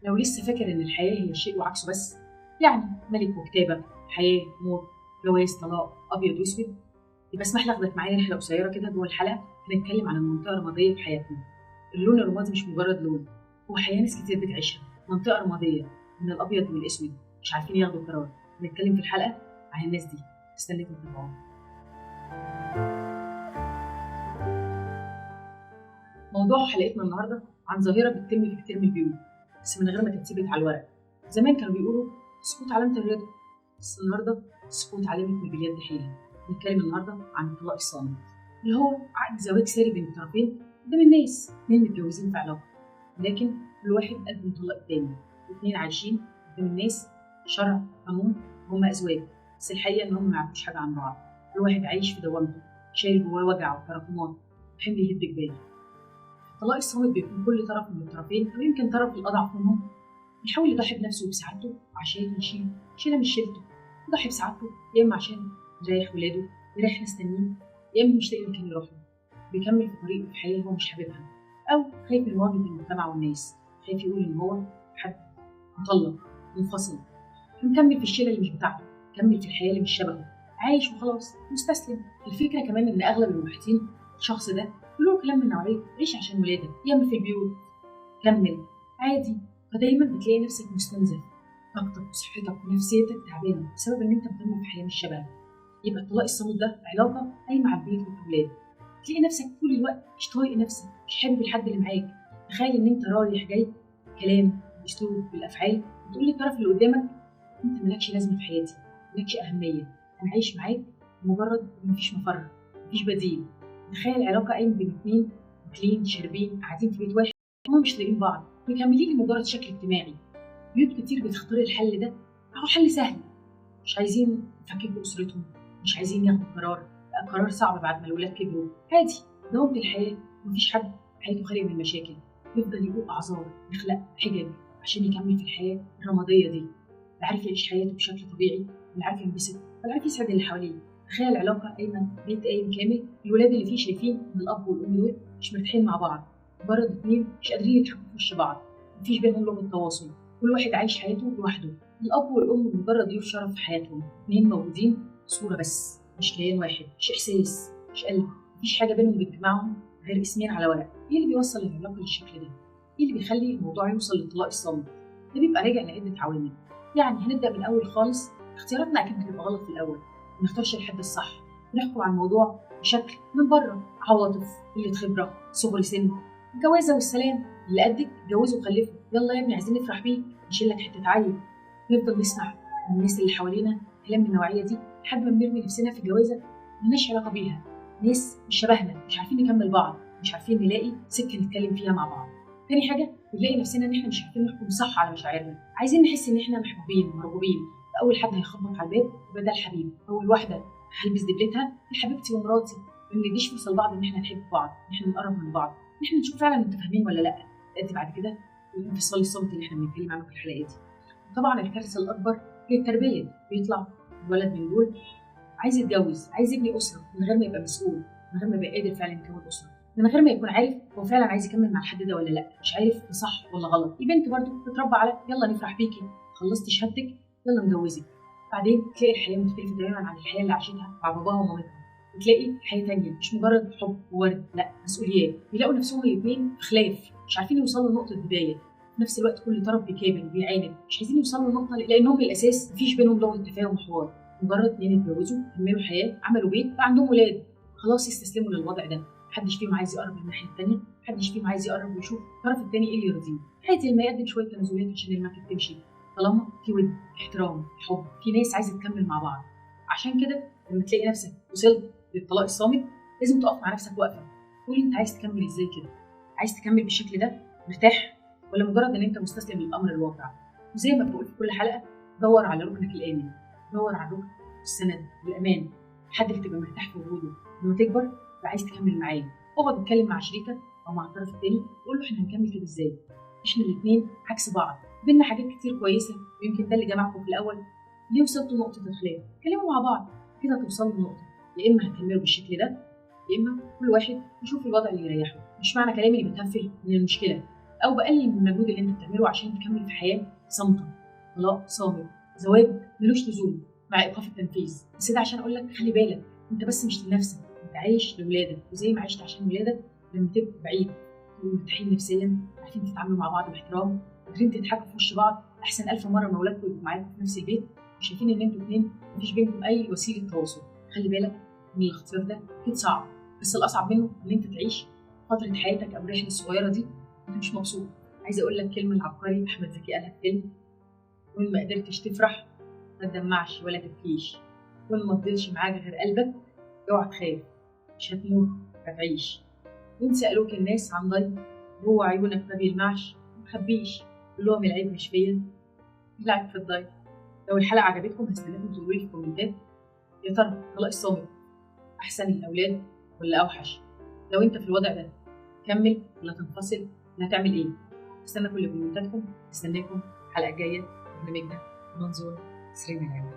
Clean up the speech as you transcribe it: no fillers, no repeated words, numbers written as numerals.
لو لسه فاكر إن الحياة هي شيء وعكسه بس، يعني ملك وكتابة، حياة موت، جواز طلاق، أبيض وأسود، يبقى اسمح لي آخدك معايا رحلة قصيرة كده جوه الحلقة. هنتكلم عن المنطقة الرمادية في حياتنا. اللون الرمادي مش مجرد لون، هو حياة ناس كتير بتعيشها. منطقة رمادية من الأبيض والأسود، مش عارفين ياخدوا قرار. هنتكلم في الحلقة عن الناس دي. استنيكم تتابعونا. موضوع حلقتنا النهارده عن ظاهرة بتتم في كتير من البيوت، بس من غير ما تتثبت على الورق. زمان كانوا بيقولوا السكوت علامة الرضا، بس النهارده السكوت علامة من باليد حيلة. بنتكلم النهارده عن الطلاق الصامت، اللي هو عقد زواج ساري بين الطرفين قدام الناس، اتنين متجوزين في علاقة، لكن كل واحد قدم طلاق التاني، واتنين عايشين قدام الناس شرع قانون وهم أزواج، بس الحقيقة إنهم ما يعرفوش حاجة عن بعض. كل واحد عايش في دوامته، شايل جواه وجع وتراكمات وحمل يهد جبال. الطلاق الصامت بيكون كل طرف من الطرفين أو يمكن طرف الأضعف منهم بيحاول يضحي بنفسه وبسعادته عشان شيلة مش شيلته. يضحي بسعادته يا إما عشان يريح ولاده، يريح ناس تانيين، يا إما مش لاقي مكان يروح له، بيكمل في طريقه في حياة هو مش حاببها، أو خايف من مواجهة المجتمع والناس، خايف يقول إن هو حد مطلق منفصل، مكمل في الشيلة اللي مش بتاعته، مكمل في الحياة اللي مش شبهه، عايش وخلاص مستسلم. الفكرة كمان إن أغلب المباحثين الشخص ده بيقولوا كلام من نوعية عيش عشان ولادك، ياما في البيوت، كمل عادي. فدايما بتلاقي نفسك مستنزف، طاقتك وصحتك ونفسيتك تعبانة بسبب إن أنت مكمل في حياة مش شبهك. يبقى الطلاق الصامت ده علاقة قايمة على البيت والأولاد، تلاقي نفسك طول الوقت مش طايق نفسك، مش حابب الحد اللي معاك. تخيل إن أنت رايح جاي كلام بأسلوب بالأفعال بتقول للطرف اللي قدامك أنت مالكش لازمة في حياتي، مالكش أهمية، أنا عايش معاك لمجرد إن مفيش مفر، مفيش بديل. تخيل علاقة قايمة بين اتنين واكلين شاربين قاعدين في بيت واحد، هما مش لاقيين بعض، مكملين لمجرد شكل اجتماعي. بيوت كتير بتختار الحل ده، هو حل سهل، مش عايزين يفككوا أسرتهم، مش عايزين ياخدوا قرار، بقى قرار صعب بعد ما الولاد كبروا. عادي، دوامة الحياة، مفيش حد حياته خالية من المشاكل، يفضل يقول أعذار، يخلق حجج عشان يكمل في الحياة الرمادية دي. لا عارف يعيش حياته بشكل طبيعي، ولا عارف ينبسط، ولا عارف يسعد اللي حواليه. تخيل علاقة قايمة بيت قايم كامل، الولاد اللي فيه شايفين إن الأب والأم دول مش مرتاحين مع بعض، مجرد اتنين مش قادرين يضحكوا في وش بعض، مفيش بينهم لغة تواصل، كل واحد عايش حياته لوحده. الأب والأم مجرد ضيوف شرف في حياتهم، اتنين موجودين صورة بس، مش كيان واحد، مش إحساس، مش قلب، مفيش حاجة بينهم بتجمعهم غير اسمين على ورق. إيه اللي بيوصل العلاقة للشكل ده؟ إيه اللي بيخلي الموضوع يوصل للطلاق الصامت؟ ده بيبقى راجع لعدة عوامل. يعني هنبدأ من الأول خالص، اختياراتنا أكيد بتبقى غلط في الأول، ما نختارش الحد الصح، نحكم على الموضوع بشكل من بره، عواطف، قلة خبرة، صغر سن، الجوازة والسلام، اللي قدك اتجوزوا وخلفوا، يلا يا ابني عايزين نفرح بيك، نشيل لك حتة عيل. نفضل نسمع من الناس اللي حوالينا كلام من النوعية دي لحد ما بنرمي نفسنا في جوازة ملناش علاقة بيها، ناس مش شبهنا، مش عارفين نكمل بعض، مش عارفين نلاقي سكة نتكلم فيها مع بعض. تاني حاجة بنلاقي نفسنا إن إحنا مش عارفين نحكم صح على مشاعرنا، عايزين نحس إن إحنا محبوبين مرغوبين، فأول حد هيخبط على الباب يبقى ده الحبيب، أول واحدة هلبس دبلتها يا حبيبتي ومراتي. ما بنديش فرصة لبعض إن إحنا نحب بعض، إن إحنا نقرب من بعض، إن إحنا نشوف فعلا متفاهمين ولا لأ. لأن بعد كده الانفصال الصامت اللي إحنا بنتكلم عنه في الحلقة دي. طبعا الكارثة الأكبر هي التربية. بيطلع الولد من دول عايز يتجوز، عايز يبني أسرة من غير ما يبقى مسؤول، من غير ما يبقى قادر فعلا يكون أسرة، من غير ما يكون عارف هو فعلا عايز يكمل مع الحد ده ولا لا، مش عارف ده صح ولا غلط. البنت برضو بتتربى على يلا نفرح بيكي، خلصتي شهادتك يلا نجوزك. بعدين تلاقي الحياة مختلفة تماما عن الحياة اللي عاشتها مع باباها ومامتها، وتلاقي حياة تانية مش مجرد حب وورد، لا مسؤوليات. بيلاقوا نفسهم الاتنين في خلاف، مش عارفين يوصلوا لنقطة بداية، في نفس الوقت كل طرف بيكابر وبيعاند، مش عايزين يوصلوا لنقطة لأنهم بالأساس مفيش بينهم لغة تفاهم وحوار. مجرد اتنين اتجوزوا، كملوا حياه، عملوا بيت، بقى عندهم ولاد، خلاص يستسلموا للوضع ده. محدش فيهم عايز يقرب من الناحيه الثانيه، محدش فيهم عايز يقرب ويشوف الطرف الثاني ايه اللي يرضيه. عادي ما يقدم شويه تنازلات عشان المركب تمشي، طالما في ود، احترام، حب، في ناس عايزه تكمل مع بعض. عشان كده لما تلاقي نفسك وصلت للطلاق الصامت لازم تقف مع نفسك وقفه، تقول انت عايز تكمل ازاي كده؟ عايز تكمل بالشكل ده مرتاح، ولا مجرد ان انت مستسلم للامر الواقع؟ وزي ما بقول في كل حلقه، دور على ركنك الامن، دور على الركن السند والامان، حد اللي تبقى مرتاح في وجوده. لما تكبر تبقى عايز تكمل معاه، اقعد اتكلم مع شريكك او مع الطرف التاني وقول له احنا هنكمل كده ازاي؟ احنا الاثنين عكس بعض، بينا حاجات كتير كويسه، ويمكن ده اللي جمعكم في الاول. ليه وصلتوا لنقطه الخلاف؟ اتكلموا مع بعض كده توصلوا لنقطه، يا اما هتكملوا بالشكل ده، يا اما كل واحد يشوف الوضع اللي يريحه. مش معنى كلامي اللي بتهفل من المشكله، او بقلل من المجهود اللي انت بتعمله عشان تكمل في حياه صامته. طلاق صامت، زواج ملوش لزوم مع ايقاف التنفيذ. بس ده عشان اقول لك خلي بالك، انت بس مش لنفسك، انت عايش لاولادك، وزي ما عشت عشان ولادك لما تبقى بعيد تبقوا مرتاحين نفسيا، عارفين تتعاملوا مع بعض باحترام، قادرين تضحكوا في وش بعض احسن الف مره ما اولادكم يبقوا معاكم في نفس البيت وشايفين ان انتوا اتنين مفيش بينكم اي وسيله تواصل. خلي بالك ان الاختيار ده اكيد صعب، بس الاصعب منه ان انت تعيش فتره حياتك او الرحله الصغيره دي انت مش مبسوط. عايزه اقول لك كلمه العبقري احمد زكي قالها في فيلم: وإن ما قدرتش تفرح ما تدمعش ولا تبكيش، وإن ما فضلش معاك غير قلبك اوعى تخاف، مش هتموت هتعيش. وإن سألوك الناس عن ضي جوه عيونك ما بيلمعش ما تخبيش، قول لهم العيب مش فيا العيب في الضي. لو الحلقة عجبتكم هستناكم تقولوا لي في الكومنتات يا ترى طلاق الصامت أحسن للأولاد ولا أوحش؟ لو أنت في الوضع ده كمل ولا تنفصل ولا هتعمل إيه؟ استنى كل كومنتاتكم، استناكم الحلقة الجاية في برنامجنا منظور سرينا.